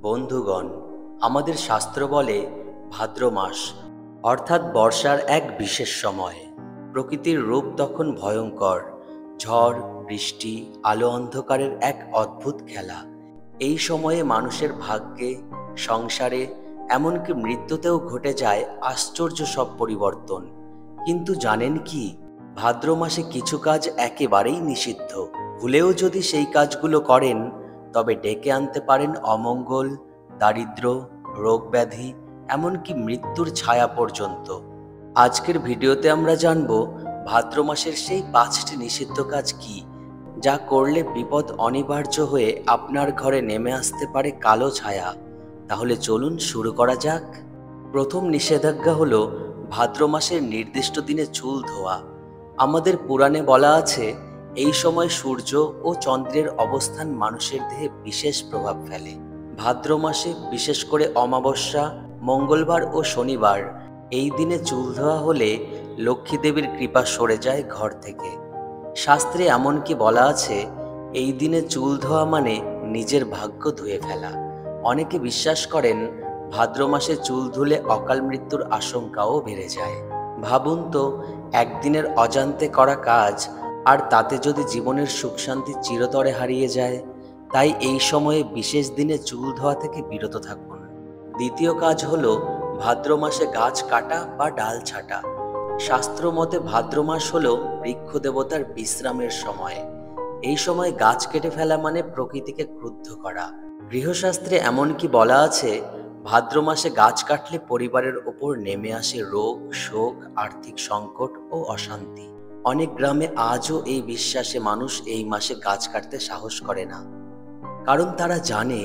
বন্ধুগণ, আমাদের শাস্ত্র বলে ভাদ্র মাস অর্থাৎ বর্ষার এক বিশেষ সময়। প্রকৃতির রূপ তখন ভয়ঙ্কর। ঝড়, বৃষ্টি, আলো অন্ধকারের এক অদ্ভুত খেলা। এই সময়ে মানুষের ভাগ্যে, সংসারে, এমনকি মৃত্যুতেও ঘটে যায় আশ্চর্য সব পরিবর্তন। কিন্তু জানেন কি, ভাদ্র মাসে কিছু কাজ একেবারেই নিষিদ্ধ। ভুলেও যদি সেই কাজগুলো করেন, তবে ডেকে আনতে পারেন অমঙ্গল, দারিদ্র্য, রোগ ব্যাধি, এমনকি মৃত্যুর ছায়া পর্যন্ত। আজকের ভিডিওতে আমরা জানব ভাদ্র মাসের সেই 5টি নিষিদ্ধ কাজ কি, যা করলে বিপদ অনিবার্য হয়ে আপনার ঘরে নেমে আসতে পারে কালো ছায়া। তাহলে চলুন শুরু করা যাক। প্রথম নিষেধাজ্ঞা হলো ভাদ্র মাসের নির্দিষ্ট দিনে চুল ধোয়া। আমাদের পুরাণে বলা আছে, এই সময় সূর্য ও চন্দ্রের অবস্থান মানুষের দেহে বিশেষ প্রভাব ফেলে। ভাদ্র মাসে বিশেষ করে অমাবস্যা, মঙ্গলবার ও শনিবার এই দিনে চুল ধোয়া হলে লক্ষ্মী দেবীর কৃপা সরে যায় ঘর থেকে। শাস্ত্রে এমনকি বলা আছে, এই দিনে চুল ধোয়া মানে নিজের ভাগ্য ধুয়ে ফেলা। অনেকে বিশ্বাস করেন ভাদ্র মাসে চুল ধুলে অকাল মৃত্যুর আশঙ্কাও বেড়ে যায়। ভাবুন তো, একদিনের অজান্তে করা কাজ, আর তাতে যদি জীবনের সুখ শান্তি চিরতরে হারিয়ে যায়। তাই এই সময়ে বিশেষ দিনে চুল ধোয়া থেকে বিরত থাকুন। দ্বিতীয় কাজ হলো ভাদ্র মাসে গাছ কাটা বা ডাল ছাঁটা। শাস্ত্র মতে ভাদ্র মাস হলো বৃক্ষ দেবতার বিশ্রামের সময়। এই সময় গাছ কেটে ফেলা মানে প্রকৃতিকে ক্রুদ্ধ করা। গৃহশাস্ত্রে এমনকি বলা আছে, ভাদ্র মাসে গাছ কাটলে পরিবারের ওপর নেমে আসে রোগ, শোক, আর্থিক সংকট ও অশান্তি। অনেক গ্রামে আজও এই বিশ্বাসে মানুষ এই মাসে গাছ কাটতে সাহস করে না, কারণ তারা জানে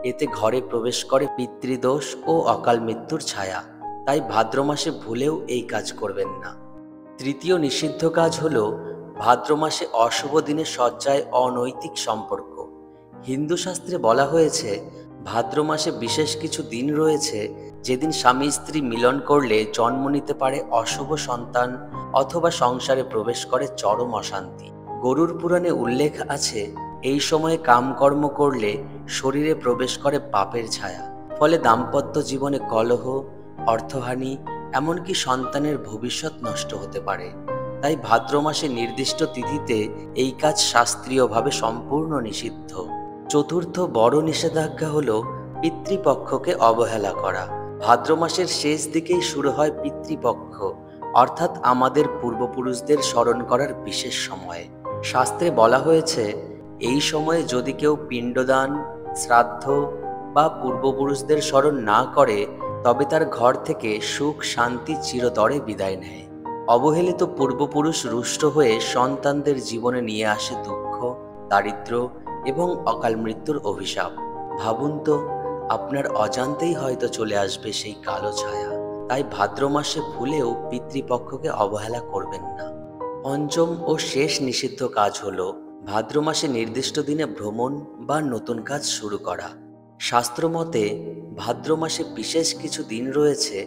এতে ঘরে প্রবেশ করে পিতৃদোষ ও অকাল মৃত্যুর ছায়া। তাই ভাদ্র মাসে ভুলেও এই কাজ করবেন না। তৃতীয় নিষিদ্ধ কাজ হলো ভাদ্র মাসে অশুভ দিনে শয্যায় অনৈতিক সম্পর্ক। হিন্দু শাস্ত্রে বলা হয়েছে, ভাদ্র মাসে বিশেষ কিছু দিন রয়েছে যেদিন স্বামী স্ত্রী মিলন করলে জন্ম নিতে পারে অশুভ সন্তান, অথবা সংসারে প্রবেশ করে চরম অশান্তি। গরুর পুরাণে উল্লেখ আছে, এই সময়ে কামকর্ম করলে শরীরে প্রবেশ করে পাপের ছায়া। ফলে দাম্পত্য জীবনে কলহ, অর্থহানি, এমনকি সন্তানের ভবিষ্যৎ নষ্ট হতে পারে। তাই ভাদ্র মাসে নির্দিষ্ট তিথিতে এই কাজ শাস্ত্রীয়ভাবে সম্পূর্ণ নিষিদ্ধ। চতুর্থ বড় নিষেধাজ্ঞা হলো পিতৃপক্ষকে অবহেলা করা। ভাদ্র মাসের শেষ দিকেই শুরু হয় পিতৃপক্ষ, অর্থাৎ আমাদের পূর্বপুরুষদের স্মরণ করার বিশেষ সময়। শাস্ত্রে বলা হয়েছে, এই সময়ে যদি কেউ পিণ্ডদান, শ্রাদ্ধ বা পূর্বপুরুষদের স্মরণ না করে, তবে তার ঘর থেকে সুখ শান্তি চিরতরে বিদায় নেয়। অবহেলিত পূর্বপুরুষ রুষ্ট হয়ে সন্তানদের জীবনে নিয়ে আসে দুঃখ, দারিদ্র্য এবং অকাল মৃত্যুর অভিশাপ। ভাবুন তো, আপনার অজান্তেই হয়তো চলে আসবে সেই কালো ছায়া। তাই ভাদ্র মাসে ভুলেও পিতৃপক্ষকে অবহেলা করবেন না। পঞ্চম ও শেষ নিষিদ্ধ কাজ হলো ভাদ্র মাসে নির্দিষ্ট দিনে ভ্রমণ বা নতুন কাজ শুরু করা। শাস্ত্র মতে ভাদ্র মাসে বিশেষ কিছু দিন রয়েছে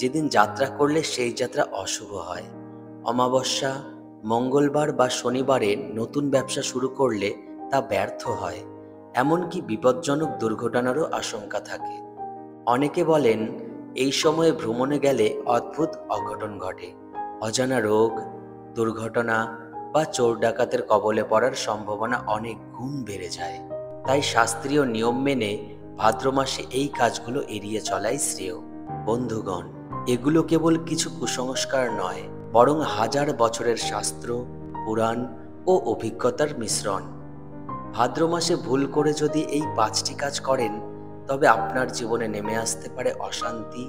যেদিন যাত্রা করলে সেই যাত্রা অশুভ হয়। অমাবস্যা, মঙ্গলবার বা শনিবারে নতুন ব্যবসা শুরু করলে তা ব্যর্থ হয়, এমনকি বিপজ্জনক দুর্ঘটনারও আশঙ্কা থাকে। অনেকে বলেন, এই সময়ে ভ্রমণে গেলে অদ্ভুত অঘটন ঘটে। অজানা রোগ, দুর্ঘটনা বা চোর ডাকাতের কবলে পড়ার সম্ভাবনা অনেক গুণ বেড়ে যায়। তাই শাস্ত্রীয় নিয়ম মেনে ভাদ্র মাসে এই কাজগুলো এড়িয়ে চলাই শ্রেয়। বন্ধুগণ, এগুলো কেবল কিছু কুসংস্কার নয়, বরং হাজার বছরের শাস্ত্র, পুরাণ ও অভিজ্ঞতার মিশ্রণ। ভাদ্র মাসে ভুল করে যদি এই 5টি কাজ করেন, তবে আপনার জীবনে নেমে আসতে পারে অশান্তি,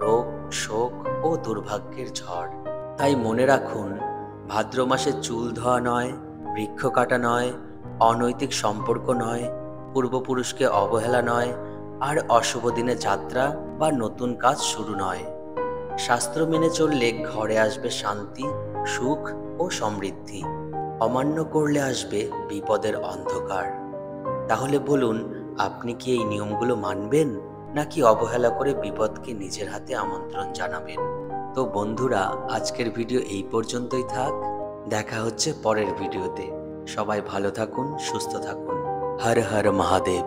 রোগ, শোক ও দুর্ভাগ্যের ঝড়। তাই মনে রাখুন, ভাদ্র মাসে চুল ধোয়া নয়, বৃক্ষ কাটা নয়, অনৈতিক সম্পর্ক নয়, পূর্বপুরুষকে অবহেলা নয়, আর অশুভ দিনে যাত্রা বা নতুন কাজ শুরু নয়। শাস্ত্র মেনে চললে ঘরে আসবে শান্তি, সুখ ও সমৃদ্ধি। অমান্য করলে আসবে বিপদের অন্ধকার। তাহলে বলুন, আপনি কি এই নিয়মগুলো মানবেন, নাকি অবহেলা করে বিপদকে নিজের হাতে আমন্ত্রণ জানাবেন? তো বন্ধুরা, আজকের ভিডিও এই পর্যন্তই থাক। দেখা হচ্ছে পরের ভিডিওতে। সবাই ভালো থাকুন, সুস্থ থাকুন। হর হর মহাদেব।